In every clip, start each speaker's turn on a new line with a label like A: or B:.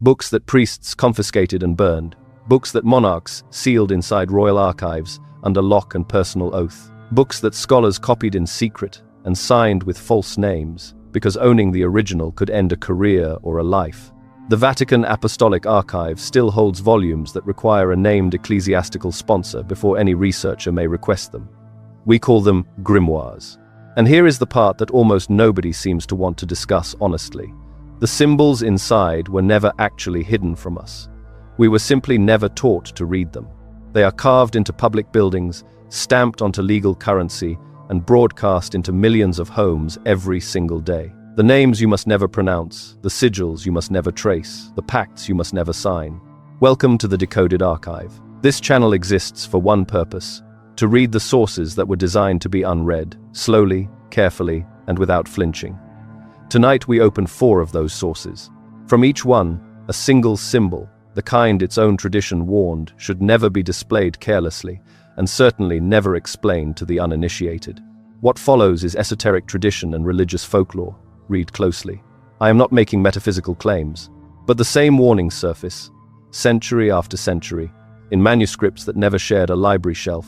A: books that priests confiscated and burned, books that monarchs sealed inside royal archives under lock and personal oath, books that scholars copied in secret and signed with false names, because owning the original could end a career or a life. The Vatican Apostolic Archive still holds volumes that require a named ecclesiastical sponsor before any researcher may request them. We call them grimoires. And here is the part that almost nobody seems to want to discuss honestly. The symbols inside were never actually hidden from us. We were simply never taught to read them. They are carved into public buildings, stamped onto legal currency, and broadcast into millions of homes every single day. The names you must never pronounce, the sigils you must never trace, the pacts you must never sign. Welcome to the Decoded Archive. This channel exists for one purpose: to read the sources that were designed to be unread, slowly, carefully, and without flinching. Tonight we open 4 of those sources. From each one, a single symbol, the kind its own tradition warned should never be displayed carelessly, and certainly never explained to the uninitiated. What follows is esoteric tradition and religious folklore. Read closely. I am not making metaphysical claims, but the same warnings surface, century after century, in manuscripts that never shared a library shelf,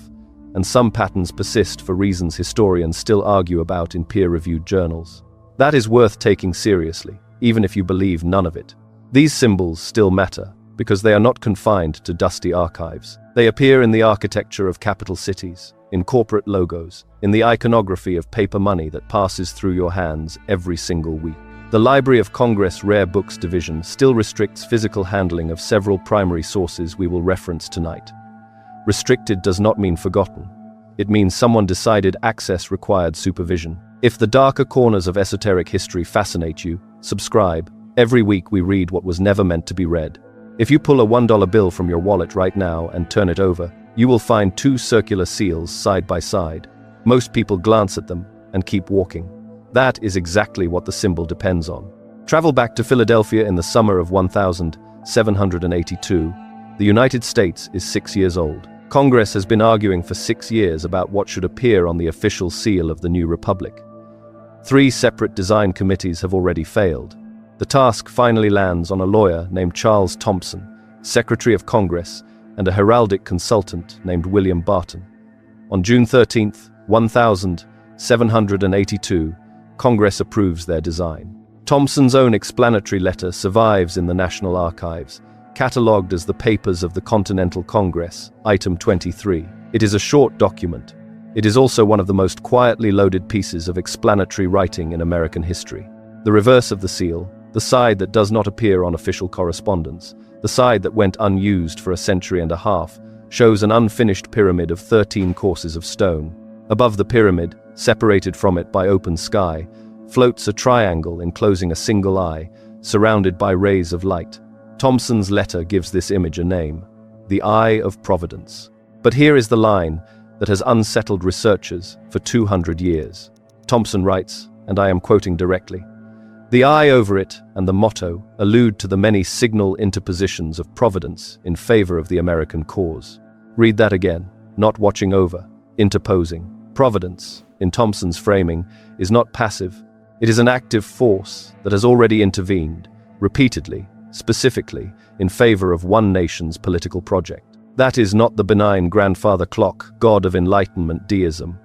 A: and some patterns persist for reasons historians still argue about in peer-reviewed journals. That is worth taking seriously, even if you believe none of it. These symbols still matter, because they are not confined to dusty archives. They appear in the architecture of capital cities, in corporate logos, in the iconography of paper money that passes through your hands every single week. The Library of Congress Rare Books Division still restricts physical handling of several primary sources we will reference tonight. Restricted does not mean forgotten. It means someone decided access required supervision. If the darker corners of esoteric history fascinate you, subscribe. Every week we read what was never meant to be read. If you pull a $1 bill from your wallet right now and turn it over, you will find 2 circular seals side by side. Most people glance at them and keep walking. That is exactly what the symbol depends on. Travel back to Philadelphia in the summer of 1782. The United States is 6 years old. Congress has been arguing for 6 years about what should appear on the official seal of the new republic. 3 separate design committees have already failed. The task finally lands on a lawyer named Charles Thompson, Secretary of Congress, and a heraldic consultant named William Barton. On June 13, 1782, Congress approves their design. Thompson's own explanatory letter survives in the National Archives, catalogued as the Papers of the Continental Congress, Item 23. It is a short document. It is also one of the most quietly loaded pieces of explanatory writing in American history. The reverse of the seal, the side that does not appear on official correspondence, the side that went unused for a century and a half, shows an unfinished pyramid of 13 courses of stone. Above the pyramid, separated from it by open sky, floats a triangle enclosing a single eye, surrounded by rays of light. Thompson's letter gives this image a name: the Eye of Providence. But here is the line that has unsettled researchers for 200 years. Thompson writes, and I am quoting directly, "The eye over it and the motto allude to the many signal interpositions of providence in favor of the American cause." Read that again. Not watching over, interposing. Providence, in Thompson's framing, is not passive. It is an active force that has already intervened, repeatedly, specifically, in favor of one nation's political project. That is not the benign grandfather clock, god of enlightenment deism.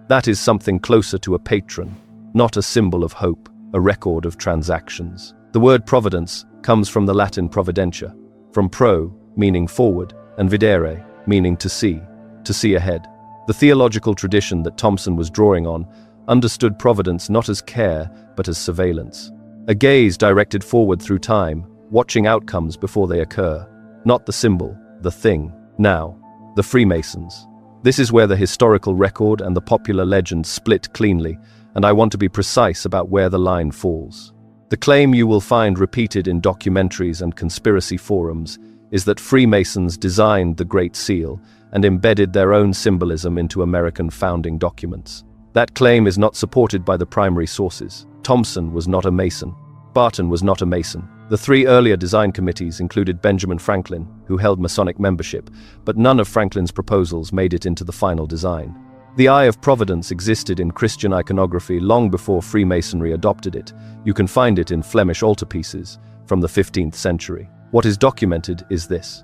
A: That is something closer to a patron, not a symbol of hope, a record of transactions. The word providence comes from the Latin providentia, from pro, meaning forward, and videre, meaning to see ahead. The theological tradition that Thompson was drawing on understood providence not as care, but as surveillance. A gaze directed forward through time, watching outcomes before they occur. Not the symbol, the thing. Now, the Freemasons. This is where the historical record and the popular legend split cleanly, and I want to be precise about where the line falls. The claim you will find repeated in documentaries and conspiracy forums is that Freemasons designed the Great Seal and embedded their own symbolism into American founding documents. That claim is not supported by the primary sources. Thompson was not a Mason. Barton was not a Mason. The 3 earlier design committees included Benjamin Franklin, who held Masonic membership, but none of Franklin's proposals made it into the final design. The Eye of Providence existed in Christian iconography long before Freemasonry adopted it. You can find it in Flemish altarpieces from the 15th century. What is documented is this.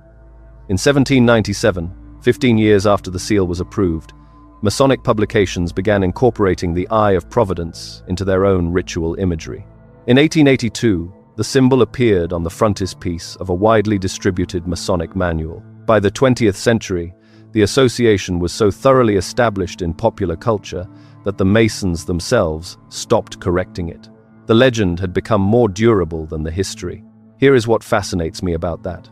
A: In 1797, 15 years after the seal was approved, Masonic publications began incorporating the Eye of Providence into their own ritual imagery. In 1882, the symbol appeared on the frontispiece of a widely distributed Masonic manual. By the 20th century, the association was so thoroughly established in popular culture that the Masons themselves stopped correcting it. The legend had become more durable than the history. Here is what fascinates me about that.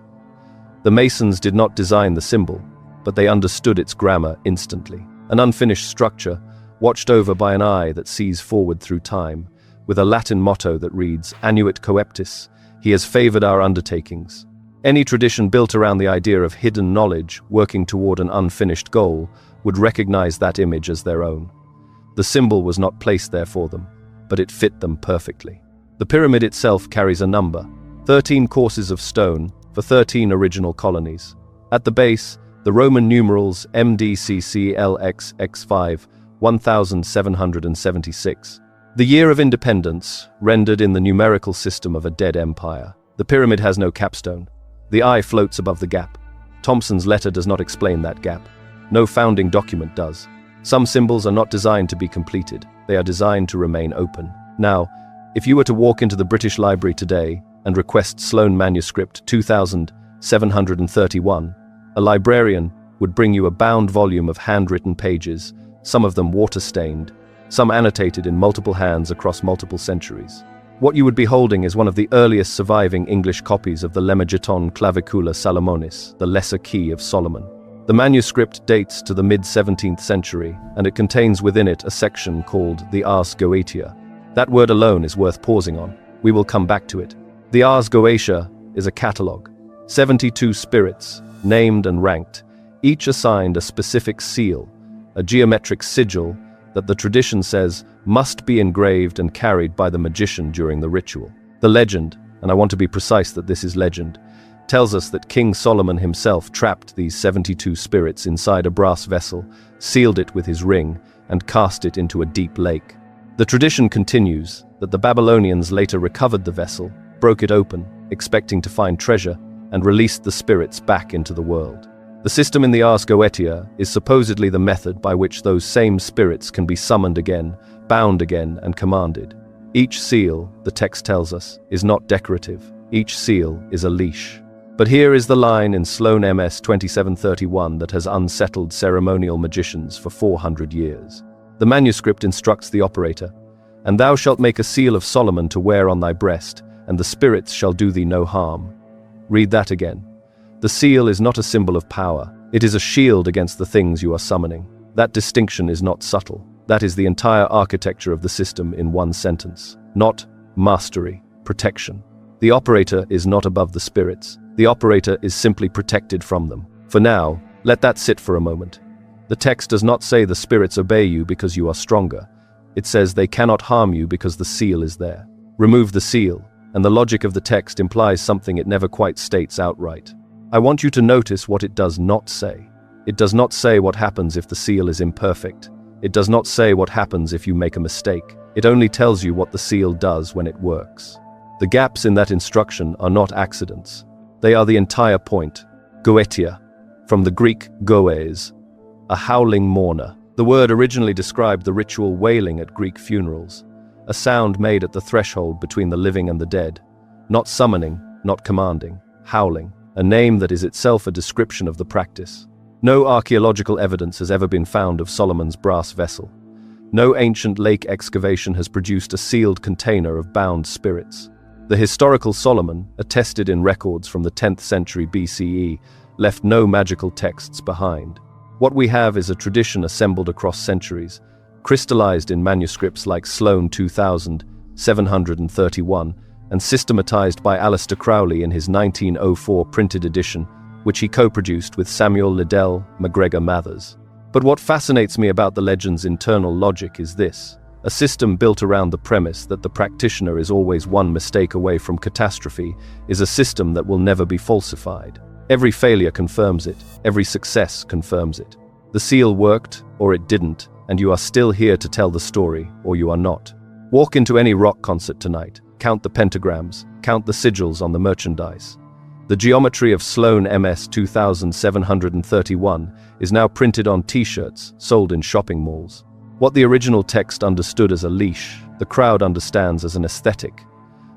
A: The Masons did not design the symbol, but they understood its grammar instantly. An unfinished structure, watched over by an eye that sees forward through time, with a Latin motto that reads, Annuit coeptis, he has favored our undertakings. Any tradition built around the idea of hidden knowledge working toward an unfinished goal would recognize that image as their own. The symbol was not placed there for them, but it fit them perfectly. The pyramid itself carries a number, 13 courses of stone for 13 original colonies. At the base, the Roman numerals MDCCLXX5, 1776. The year of independence, rendered in the numerical system of a dead empire. The pyramid has no capstone. The eye floats above the gap. Thompson's letter does not explain that gap. No founding document does. Some symbols are not designed to be completed. They are designed to remain open. Now, if you were to walk into the British Library today and request Sloane Manuscript 2731, a librarian would bring you a bound volume of handwritten pages, some of them water-stained, some annotated in multiple hands across multiple centuries. What you would be holding is one of the earliest surviving English copies of the Lemegeton Clavicula Salomonis, the Lesser Key of Solomon. The manuscript dates to the mid-17th century, and it contains within it a section called the Ars Goetia. That word alone is worth pausing on. We will come back to it. The Ars Goetia is a catalogue. 72 spirits, named and ranked, each assigned a specific seal, a geometric sigil that the tradition says must be engraved and carried by the magician during the ritual. The legend, and I want to be precise that this is legend, tells us that King Solomon himself trapped these 72 spirits inside a brass vessel, sealed it with his ring, and cast it into a deep lake. The tradition continues that the Babylonians later recovered the vessel, broke it open, expecting to find treasure, and released the spirits back into the world. The system in the Ars Goetia is supposedly the method by which those same spirits can be summoned again, bound again, and commanded. Each seal, the text tells us, is not decorative. Each seal is a leash. But here is the line in Sloane MS 2731 that has unsettled ceremonial magicians for 400 years. The manuscript instructs the operator, "And thou shalt make a seal of Solomon to wear on thy breast, and the spirits shall do thee no harm." Read that again. The seal is not a symbol of power. It is a shield against the things you are summoning. That distinction is not subtle. That is the entire architecture of the system in one sentence. Not mastery, protection. The operator is not above the spirits. The operator is simply protected from them. For now, let that sit for a moment. The text does not say the spirits obey you because you are stronger. It says they cannot harm you because the seal is there. Remove the seal, and the logic of the text implies something it never quite states outright. I want you to notice what it does not say. It does not say what happens if the seal is imperfect. It does not say what happens if you make a mistake. It only tells you what the seal does when it works. The gaps in that instruction are not accidents. They are the entire point. Goetia, from the Greek goes, a howling mourner. The word originally described the ritual wailing at Greek funerals, a sound made at the threshold between the living and the dead. Not summoning, not commanding, howling, a name that is itself a description of the practice. No archaeological evidence has ever been found of Solomon's brass vessel. No ancient lake excavation has produced a sealed container of bound spirits. The historical Solomon, attested in records from the 10th century BCE, left no magical texts behind. What we have is a tradition assembled across centuries, crystallized in manuscripts like Sloane 2731, and systematized by Aleister Crowley in his 1904 printed edition, which he co-produced with Samuel Liddell MacGregor Mathers. But what fascinates me about the legend's internal logic is this: a system built around the premise that the practitioner is always one mistake away from catastrophe is a system that will never be falsified. Every failure confirms it, every success confirms it. The seal worked, or it didn't, and you are still here to tell the story, or you are not. Walk into any rock concert tonight, count the pentagrams, count the sigils on the merchandise. The geometry of Sloan MS 2731 is now printed on t-shirts sold in shopping malls. What the original text understood as a leash, the crowd understands as an aesthetic.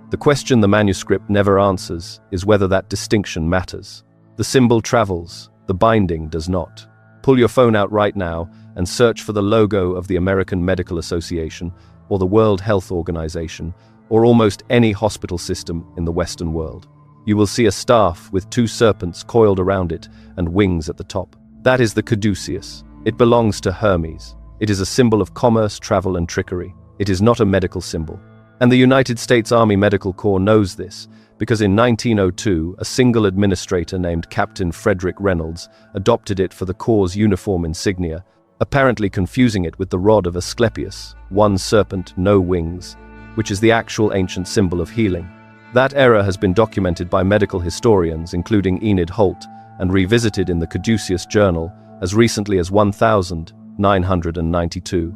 A: The question the manuscript never answers is whether that distinction matters. The symbol travels, the binding does not. Pull your phone out right now and search for the logo of the American Medical Association or the World Health Organization or almost any hospital system in the Western world. You will see a staff with two serpents coiled around it and wings at the top. That is the caduceus. It belongs to Hermes. It is a symbol of commerce, travel, and trickery. It is not a medical symbol. And the United States Army Medical Corps knows this, because in 1902, a single administrator named Captain Frederick Reynolds adopted it for the Corps' uniform insignia, apparently confusing it with the rod of Asclepius, one serpent, no wings, which is the actual ancient symbol of healing. That error has been documented by medical historians, including Enid Holt, and revisited in the Caduceus Journal as recently as 1992.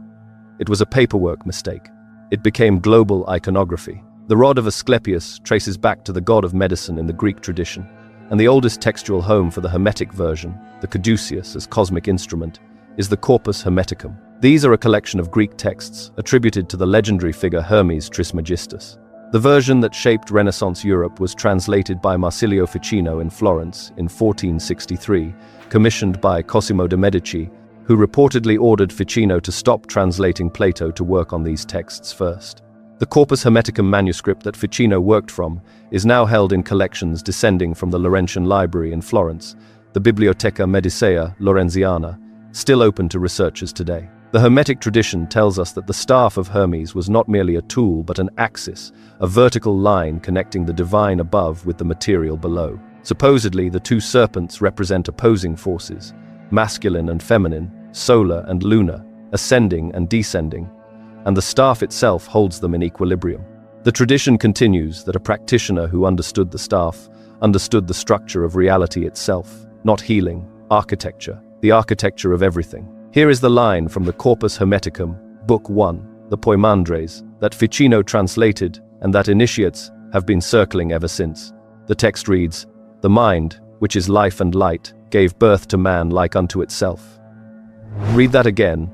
A: It was a paperwork mistake. It became global iconography. The rod of Asclepius traces back to the god of medicine in the Greek tradition, and the oldest textual home for the Hermetic version, the caduceus as cosmic instrument, is the Corpus Hermeticum. These are a collection of Greek texts attributed to the legendary figure Hermes Trismegistus. The version that shaped Renaissance Europe was translated by Marsilio Ficino in Florence in 1463, commissioned by Cosimo de' Medici, who reportedly ordered Ficino to stop translating Plato to work on these texts first. The Corpus Hermeticum manuscript that Ficino worked from is now held in collections descending from the Laurentian Library in Florence, the Biblioteca Medicea Lorenziana, still open to researchers today. The Hermetic tradition tells us that the staff of Hermes was not merely a tool but an axis, a vertical line connecting the divine above with the material below. Supposedly, the two serpents represent opposing forces, masculine and feminine, solar and lunar, ascending and descending, and the staff itself holds them in equilibrium. The tradition continues that a practitioner who understood the staff understood the structure of reality itself, not healing, architecture, the architecture of everything. Here is the line from the Corpus Hermeticum, Book 1, the Poimandres, that Ficino translated and that initiates have been circling ever since. The text reads, "The mind, which is life and light, gave birth to man like unto itself." Read that again.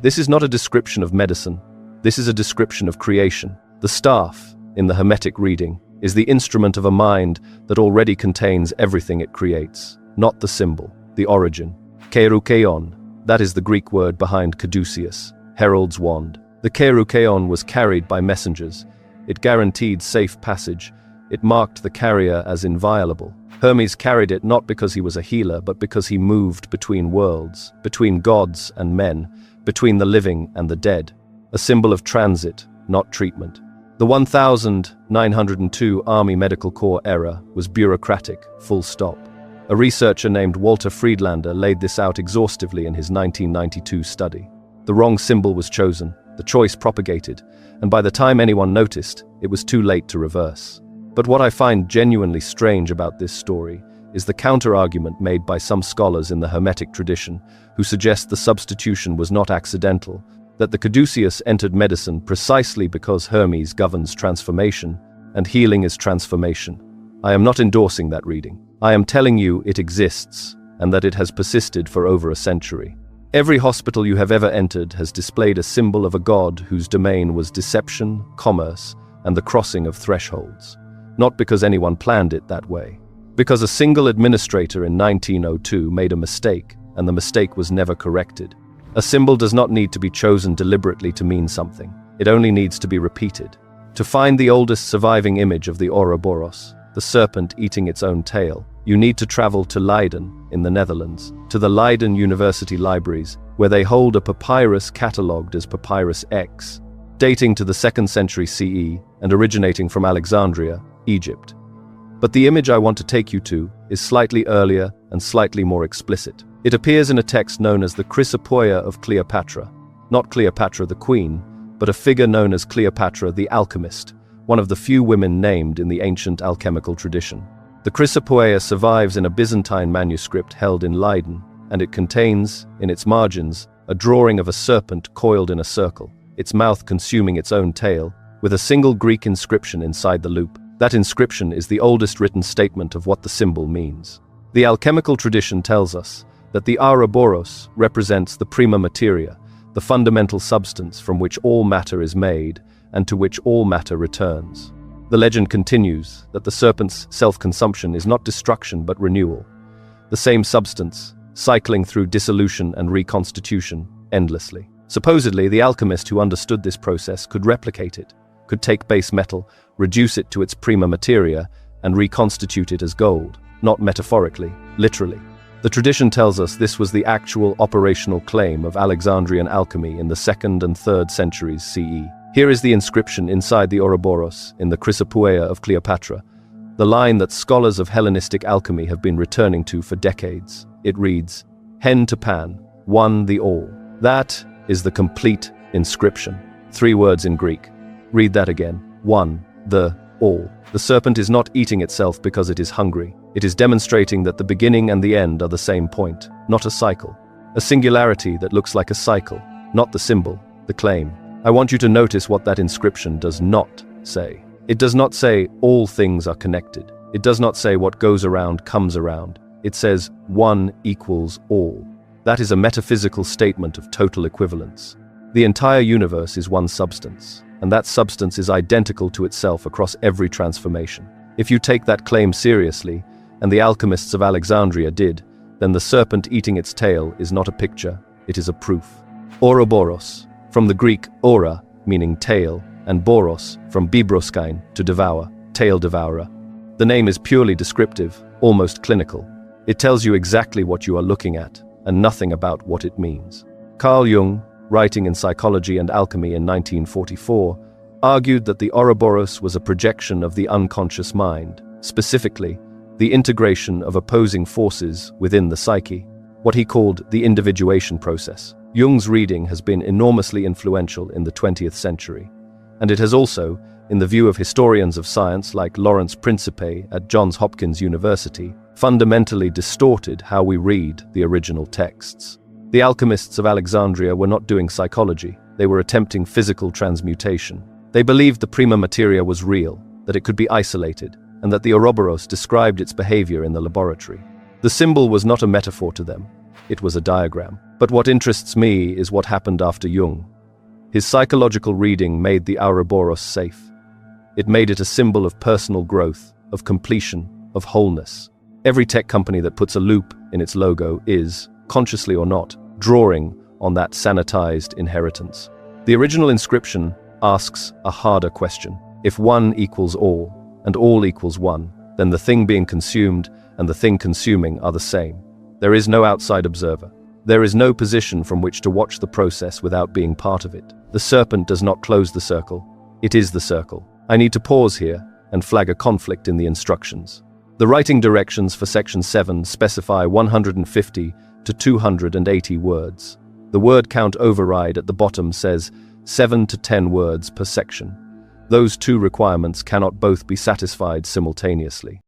A: This is not a description of medicine. This is a description of creation. The staff, in the Hermetic reading, is the instrument of a mind that already contains everything it creates, not the symbol, the origin. Kerukeon, that is the Greek word behind caduceus, herald's wand. The kerukeon was carried by messengers. It guaranteed safe passage. It marked the carrier as inviolable. Hermes carried it not because he was a healer, but because he moved between worlds, between gods and men, between the living and the dead. A symbol of transit, not treatment. The 1902 Army Medical Corps era was bureaucratic, full stop. A researcher named Walter Friedlander laid this out exhaustively in his 1992 study. The wrong symbol was chosen, the choice propagated, and by the time anyone noticed, it was too late to reverse. But what I find genuinely strange about this story is the counter-argument made by some scholars in the Hermetic tradition who suggest the substitution was not accidental, that the caduceus entered medicine precisely because Hermes governs transformation, and healing is transformation. I am not endorsing that reading. I am telling you it exists, and that it has persisted for over a century. Every hospital you have ever entered has displayed a symbol of a god whose domain was deception, commerce, and the crossing of thresholds. Not because anyone planned it that way. Because a single administrator in 1902 made a mistake, and the mistake was never corrected. A symbol does not need to be chosen deliberately to mean something. It only needs to be repeated. To find the oldest surviving image of the ouroboros, the serpent eating its own tail, you need to travel to Leiden, in the Netherlands, to the Leiden University Libraries, where they hold a papyrus catalogued as Papyrus X, dating to the 2nd century CE and originating from Alexandria, Egypt. But the image I want to take you to is slightly earlier and slightly more explicit. It appears in a text known as the Chrysopoeia of Cleopatra, not Cleopatra the Queen, but a figure known as Cleopatra the Alchemist, one of the few women named in the ancient alchemical tradition. The Chrysopoeia survives in a Byzantine manuscript held in Leiden, and it contains, in its margins, a drawing of a serpent coiled in a circle, its mouth consuming its own tail, with a single Greek inscription inside the loop. That inscription is the oldest written statement of what the symbol means. The alchemical tradition tells us that the ouroboros represents the prima materia, the fundamental substance from which all matter is made and to which all matter returns. The legend continues that the serpent's self-consumption is not destruction but renewal. The same substance, cycling through dissolution and reconstitution endlessly. Supposedly, the alchemist who understood this process could replicate it, could take base metal, reduce it to its prima materia, and reconstitute it as gold, not metaphorically, literally. The tradition tells us this was the actual operational claim of Alexandrian alchemy in the 2nd and 3rd centuries CE. Here is the inscription inside the Ouroboros in the Chrysopoeia of Cleopatra, the line that scholars of Hellenistic alchemy have been returning to for decades. It reads, "Hen to pan, one the all." That is the complete inscription. 3 words in Greek. Read that again. One, the all. The serpent is not eating itself because it is hungry. It is demonstrating that the beginning and the end are the same point, not a cycle. A singularity that looks like a cycle, not the symbol, the claim. I want you to notice what that inscription does not say. It does not say all things are connected. It does not say what goes around comes around. It says one equals all. That is a metaphysical statement of total equivalence. The entire universe is one substance, and that substance is identical to itself across every transformation. If you take that claim seriously, and the alchemists of Alexandria did, then the serpent eating its tail is not a picture, it is a proof. Ouroboros, from the Greek aura, meaning tail, and boros, from bibroskain, to devour, tail devourer. The name is purely descriptive, almost clinical. It tells you exactly what you are looking at, and nothing about what it means. Carl Jung, writing in Psychology and Alchemy in 1944, argued that the Ouroboros was a projection of the unconscious mind, specifically, the integration of opposing forces within the psyche, what he called the individuation process. Jung's reading has been enormously influential in the 20th century, and it has also, in the view of historians of science like Lawrence Principe at Johns Hopkins University, fundamentally distorted how we read the original texts. The alchemists of Alexandria were not doing psychology, they were attempting physical transmutation. They believed the prima materia was real, that it could be isolated, and that the Ouroboros described its behavior in the laboratory. The symbol was not a metaphor to them, it was a diagram. But what interests me is what happened after Jung. His psychological reading made the Ouroboros safe. It made it a symbol of personal growth, of completion, of wholeness. Every tech company that puts a loop in its logo is, consciously or not, drawing on that sanitized inheritance. The original inscription asks a harder question. If one equals all, and all equals one, then the thing being consumed and the thing consuming are the same. There is no outside observer. There is no position from which to watch the process without being part of it. The serpent does not close the circle. It is the circle. I need to pause here and flag a conflict in the instructions. The writing directions for Section 7 specify 150 to 280 words. The word count override at the bottom says 7 to 10 words per section. Those two requirements cannot both be satisfied simultaneously.